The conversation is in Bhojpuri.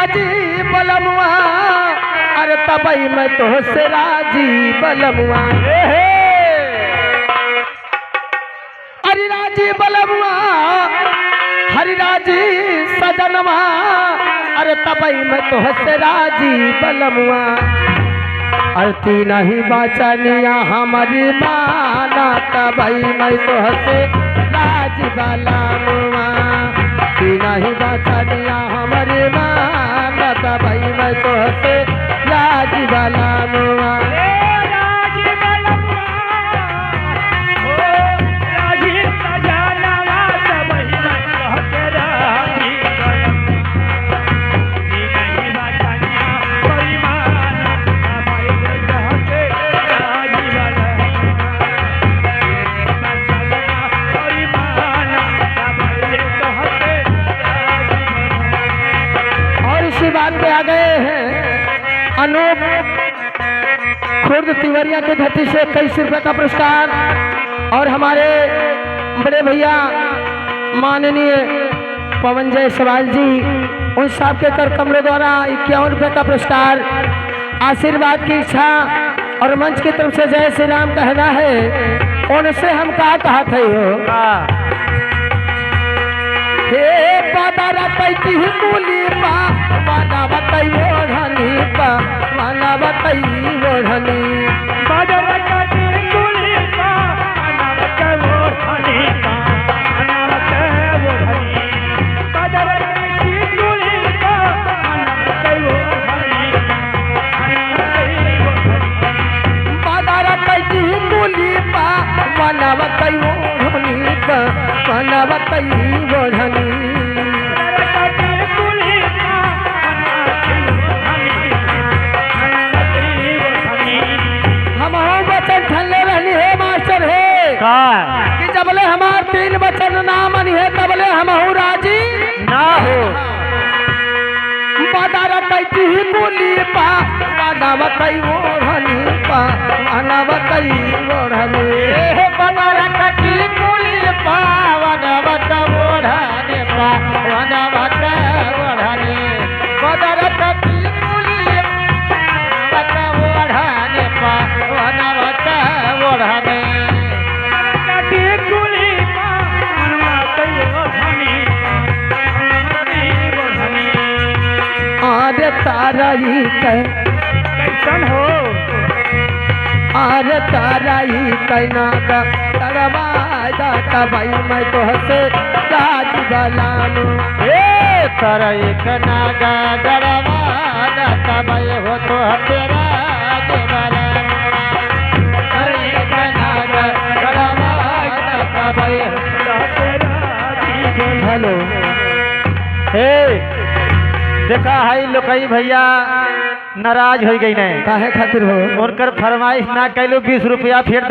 राजी बलमुआ, अरे तबई मैं तो से राजी बलमुआ। हरि राजी बलमुआ, हरि राजी सजनवा, अरे तबई मैं तो से राजी बलमुआ। अरती नहीं बचनिया हमारी माना, तबई मैं तो से राजी बलमुआ। नहीं बचनिया हमारी माना, तबई मैं तो से राजी बलमुआ। बात पे आ गए हैं अनूप खुर्द तिवरिया की धरती से 21 रुपए का पुरस्कार, और हमारे बड़े भैया माननीय पवन जायसवाल जी, उन साहब के कर कमलों द्वारा 51 रुपए का पुरस्कार। आशीर्वाद की इच्छा और मंच की तरफ से जय श्री राम कहना है, उनसे हम कहा थे हो हे पादारा कैती कुली पा माना बताई ओढ़नी पा, माना बताई ओढ़नी पादारा कैती कुली पा माना बताई ओढ़नी पा, माना बताई ओढ़नी पादारा कैती कुली पा माना बताई ओढ़नी पादारा कैती कुली पा माना बताई ओढ़नी पा, माना बताई ओढ़नी। कि जबले हमार 3 वचन ना मनी है तबले हमहु राजी ना हो। बादारा कैती कुली पा माना बताई ओढ़नी पा, माना बताई ओढ़नी बादारा कैती कुली पा माना बताई ओढ़नी पा, माना बताई ओढ़नी बादारा कैती कुली बताई ओढ़नी पा, माना बताई ओढ़नी। आरे ताराई कैसन हो, आरे ताराई कैना का तरवादा, तबई मैं तो से राजी बलमुआ। ए ताराई कैना का तरवादा, तबई हो तो तेरा राजी बलमुआ। ताराई कैना का तरवादा, तबई हो तो तेरा राजी बलमुआ। हेलो हे देखा है लोकई भैया नाराज हो गई ने, काहे खातिर हो? और कर फरमाइश ना कैलो 20 रुपया फिर